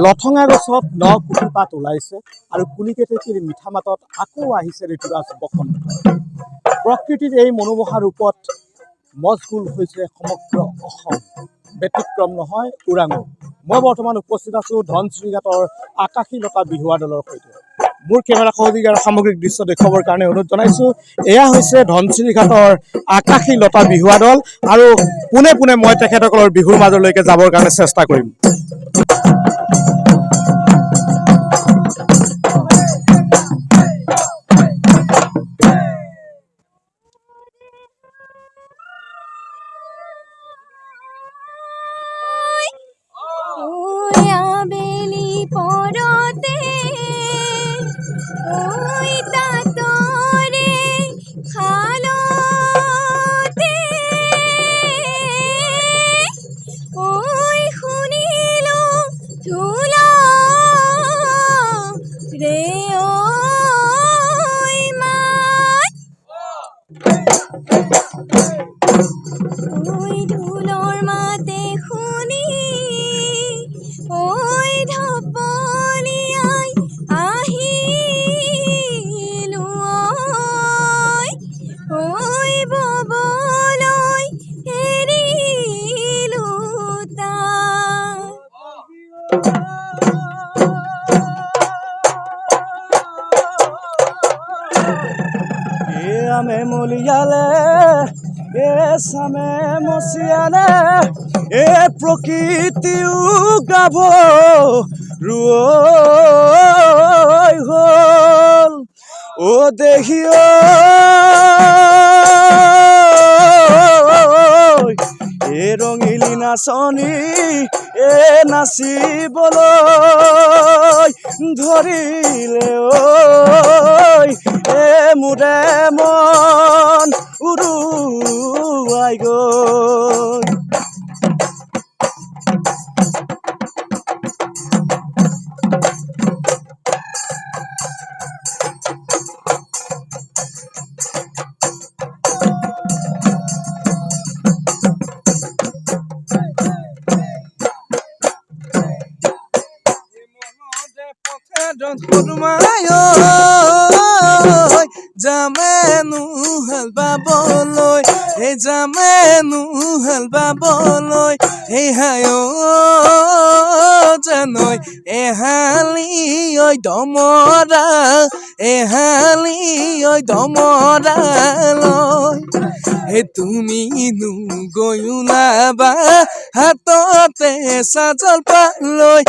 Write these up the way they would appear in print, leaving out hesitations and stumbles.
লঠঙা গছত ন কুটি পাত ওলাইছে আৰু কুলিকেতেকীৰ মিঠা মাতত আকৌ আহিছে ঋতুৰাজ বসন্ত। প্ৰকৃতিৰ এই মনোমোহা ৰূপত মজগুল হৈছে সমগ্ৰ অসম। ব্যতিক্ৰম নহয় ওৰাঙো। মই বৰ্তমান উপস্থিত আছোঁ ধনশিৰি ঘাটৰ আকাশীলতা বিহুৱা দলৰ সৈতে। মোৰ কেমেৰা সহযোগী আৰু সামগ্ৰিক দৃশ্য দেখুৱাবৰ কাৰণে অনুৰোধ জনাইছোঁ। এয়া হৈছে ধনশিৰি ঘাটৰ আকাশীলতা বিহুৱা দল আৰু পোনে পোনে মই তেখেতসকলৰ বিহুৰ মাজলৈকে যাবৰ কাৰণে চেষ্টা কৰিম। আমে মলিয়ালে সামে মচিয়ালে প্ৰকৃতিও গাব ৰৈ হ'ল ও দেহিও ৰঙিলি নাচনি নাচিবলৈ ধৰিলে মোৰে মন উৰুৱাই গৈ। জামেনো হাল বাবলৈ জামেনো হাল বাবলৈ হায় জানৈ এহালি ঐ দমৰা এহালি ঐ দমৰা লৈ তুমি গৈ ওলাবা হাততে চাজল পালৈ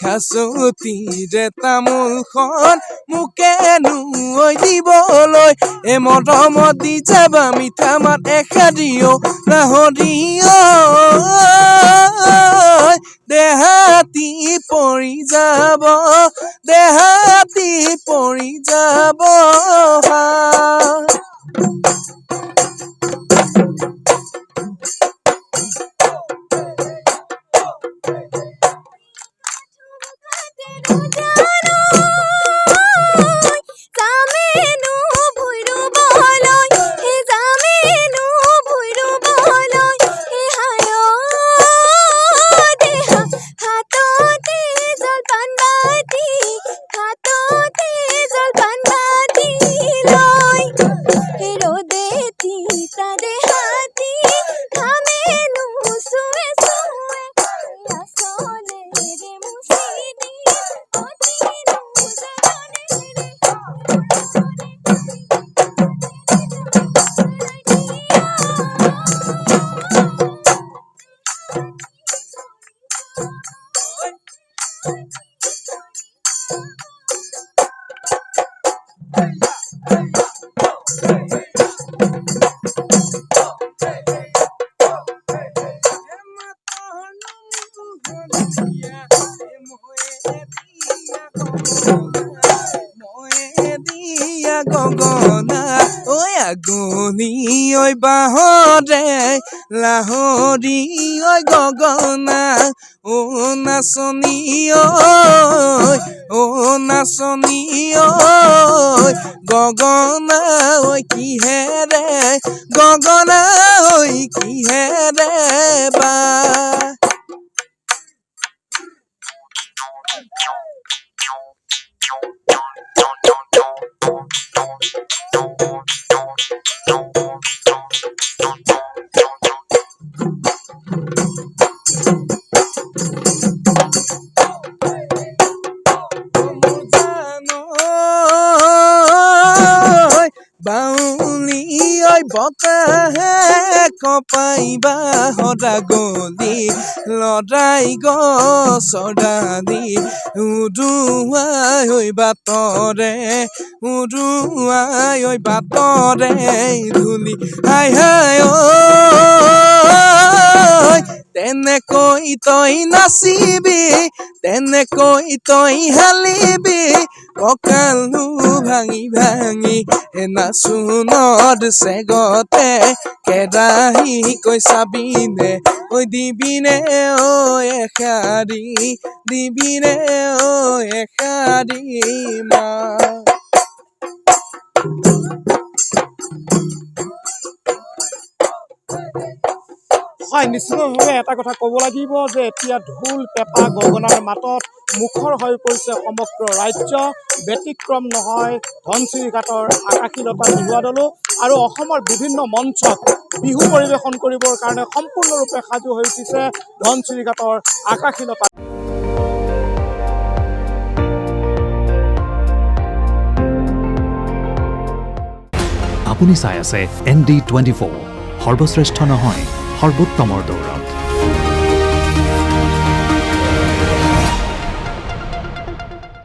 খাচতিৰে তামোলখন মোকেনো দিবলৈ মৰমত দি যাবা মিঠা মাত এষাৰিও নাহৰিও দেহাতি পৰি যাব দেহাতি পৰি যাব। গগনা ঐ আগুনি ঐ বাহৰে লাহৰি ঐ গগনা ও নাচনি ঐ নাচনি গগনা ঐ কিহেৰে গগনা ঐ কিহেৰে বা বাউলি ঐ বতাহে কপাইবা সদা গলি লৰাই গছৰ ডালি উৰুৱাই ঐ বাটৰে উৰুৱাই ঐ বাটৰে ধূলি হাই হাই ঐ তেনেকৈ তই নাচিবি তেনেকৈ তই হালিবি কঁকালো ভাঙি ভাঙি নাচোনত চেগতে কেৰাহী কৈ চাবিনে ঐ দিবিনে ঐ এষাৰি দিবিনে ঐ এষাৰি মা হয়, নিশ্চিতভাৱে এটা কথা ক'ব লাগিব যে এতিয়া ঢোল পেঁপা গগনাৰ মাতত মুখৰ হৈ পৰিছে সমগ্ৰ ৰাজ্য। ব্যতিক্ৰম নহয় ধনচিৰিঘাটৰ আকাশীলতা বিহুৱা দলো আৰু অসমৰ বিভিন্ন মঞ্চত বিহু পৰিৱেশন কৰিবৰ কাৰণে সম্পূৰ্ণৰূপে সাজু হৈ উঠিছে ধনচিৰিঘাটৰ আকাশীলতা। আপুনি চাই আছে ND24 সৰ্বশ্ৰেষ্ঠ নহয় সৰ্বোত্তমৰ দৌৰ।